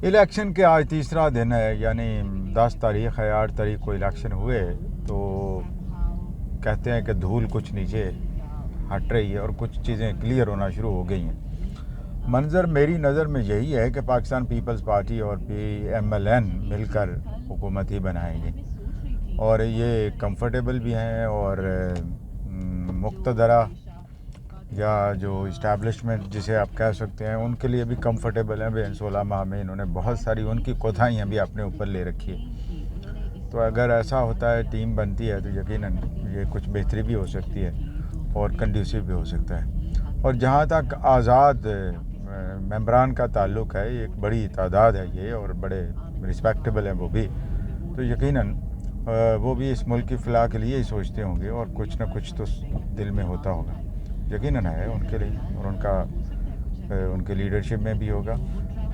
Election کے آج تیسرا دن ہے، یعنی 10 تاریخ ہے، 8 تاریخ کو الیکشن ہوئے تو کہتے ہیں کہ دھول کچھ نیچے ہٹ رہی ہے اور کچھ چیزیں کلیئر ہونا شروع ہو گئی ہیں۔ منظر میری نظر میں یہی ہے کہ پاکستان پیپلز پارٹی اور PMLN مل کر حکومت ہی بنائیں گے، اور یہ کمفرٹیبل بھی ہیں، اور مقتدرہ یا جو اسٹیبلشمنٹ جسے آپ کہہ سکتے ہیں ان کے لیے بھی کمفرٹیبل ہیں۔ 16 ماہ میں انہوں نے بہت ساری ان کی کوتاہیاں بھی اپنے اوپر لے رکھی ہے، تو اگر ایسا ہوتا ہے، ٹیم بنتی ہے، تو یقیناً یہ کچھ بہتری بھی ہو سکتی ہے اور کنڈیوسیو بھی ہو سکتا ہے۔ اور جہاں تک آزاد ممبران کا تعلق ہے، ایک بڑی تعداد ہے یہ، اور بڑے رسپیکٹیبل ہیں وہ بھی، تو یقیناً وہ بھی اس ملک کی فلاح کے لیے ہی سوچتے ہوں گے، اور کچھ نہ کچھ تو دل میں ہوتا ہوگا، یقیناً ہے ان کے لیے، اور ان کے لیڈرشپ میں بھی ہوگا۔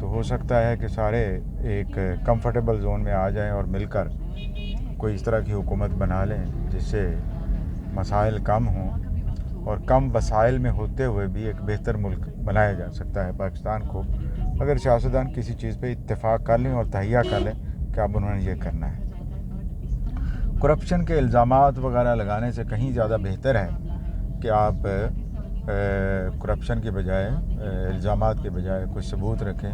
تو ہو سکتا ہے کہ سارے ایک کمفرٹیبل زون میں آ جائیں اور مل کر کوئی اس طرح کی حکومت بنا لیں جس سے مسائل کم ہوں، اور کم وسائل میں ہوتے ہوئے بھی ایک بہتر ملک بنایا جا سکتا ہے پاکستان کو، اگر سیاستدان کسی چیز پہ اتفاق کر لیں اور تہیہ کر لیں کہ اب انہوں نے یہ کرنا ہے۔ کرپشن کے الزامات وغیرہ لگانے سے کہیں زیادہ بہتر ہے کہ آپ کرپشن کے بجائے، الزامات کے بجائے کوئی ثبوت رکھیں،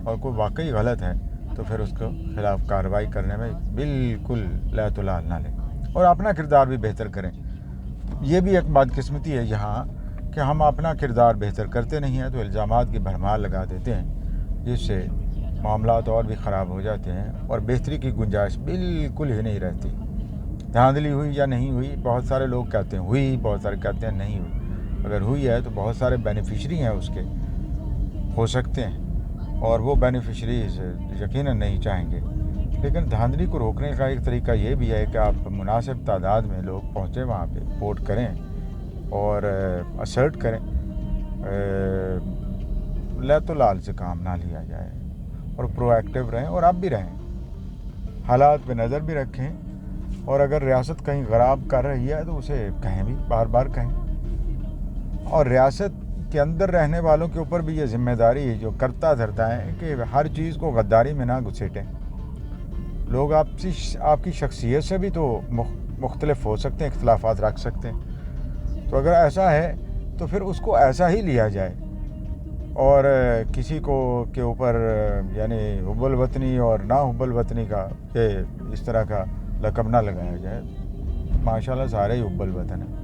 اور کوئی واقعی غلط ہے تو پھر اس کو خلاف کارروائی کرنے میں بالکل لہت و لال نہ لیں، اور اپنا کردار بھی بہتر کریں۔ یہ بھی ایک بدقسمتی ہے یہاں کہ ہم اپنا کردار بہتر کرتے نہیں ہیں، تو الزامات کی بھرمار لگا دیتے ہیں، جس سے معاملات اور بھی خراب ہو جاتے ہیں اور بہتری کی گنجائش بالکل ہی نہیں رہتی۔ دھاندلی ہوئی یا نہیں ہوئی، بہت سارے لوگ کہتے ہیں ہوئی، بہت سارے کہتے ہیں نہیں ہوئی۔ اگر ہوئی ہے تو بہت سارے بینیفیشری ہیں اس کے، ہو سکتے ہیں، اور وہ بینیفیشریز یقیناً نہیں چاہیں گے۔ لیکن دھاندلی کو روکنے کا ایک طریقہ یہ بھی ہے کہ آپ مناسب تعداد میں لوگ پہنچیں وہاں پہ، ووٹ کریں اور اسرٹ کریں، لہت و لال سے کام نہ لیا جائے، اور پرو ایکٹیو رہیں، اور آپ بھی رہیں، حالات پہ نظر بھی رکھیں، اور اگر ریاست کہیں خراب کر رہی ہے تو اسے کہیں بھی، بار بار کہیں، اور ریاست کے اندر رہنے والوں کے اوپر بھی یہ ذمہ داری ہے جو کرتا دھرتا ہے کہ ہر چیز کو غداری میں نہ گھسیٹیں۔ لوگ آپ کی شخصیت سے بھی تو مختلف ہو سکتے ہیں، اختلافات رکھ سکتے ہیں، تو اگر ایسا ہے تو پھر اس کو ایسا ہی لیا جائے، اور کسی کے اوپر یعنی حب الوطنی اور نہ حب الوطنی کا اس طرح کا لقب نہ لگایا جائے۔ ماشاءاللہ سارے ہی حب الوطن ہیں۔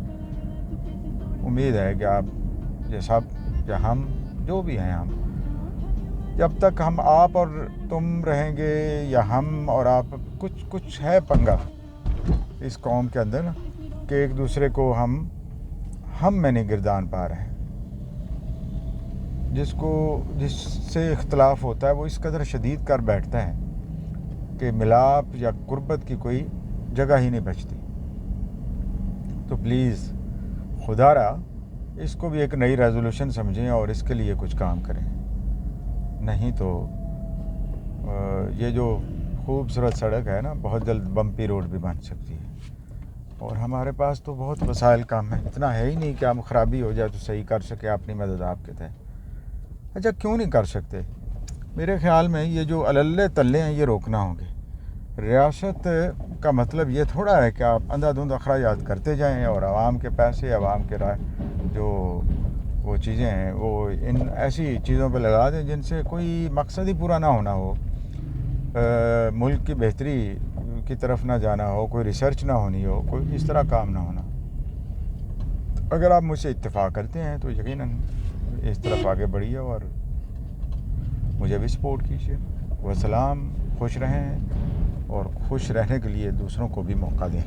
امید ہے کہ آپ یہ سب، یا ہم جو بھی ہیں، ہم جب تک ہم آپ اور تم رہیں گے، یا ہم اور آپ، کچھ ہے پنگا اس قوم کے اندر نا، کہ ایک دوسرے کو ہم میں نہیں گردان پا رہے ہیں۔ جس سے اختلاف ہوتا ہے وہ اس قدر شدید کر بیٹھتا ہے کہ ملاپ یا قربت کی کوئی جگہ ہی نہیں بچتی۔ تو پلیز خدا را اس کو بھی ایک نئی ریزولوشن سمجھیں اور اس کے لیے کچھ کام کریں، نہیں تو یہ جو خوبصورت سڑک ہے نا، بہت جلد بمپی روڈ بھی بن سکتی ہے، اور ہمارے پاس تو بہت وسائل کام ہیں، اتنا ہے ہی نہیں کہ ہم خرابی ہو جائے تو صحیح کر سکے اپنی مدد آپ کے تحت۔ اچھا کیوں نہیں کر سکتے؟ میرے خیال میں یہ جو عللے تلے ہیں یہ روکنا ہوں گے۔ ریاست کا مطلب یہ تھوڑا ہے کہ آپ اندھا دھند اخراجات کرتے جائیں اور عوام کے پیسے، عوام کے جو وہ چیزیں ہیں وہ ان ایسی چیزوں پہ لگا دیں جن سے کوئی مقصد ہی پورا نہ ہونا ہو، ملک کی بہتری کی طرف نہ جانا ہو، کوئی ریسرچ نہ ہونی ہو، کوئی اس طرح کام نہ ہونا۔ اگر آپ مجھ سے اتفاق کرتے ہیں تو یقیناً اس طرف آگے بڑھیے اور مجھے بھی سپورٹ کیجیے۔ وسلام، خوش رہیں، اور خوش رہنے کے لیے دوسروں کو بھی موقع دیں۔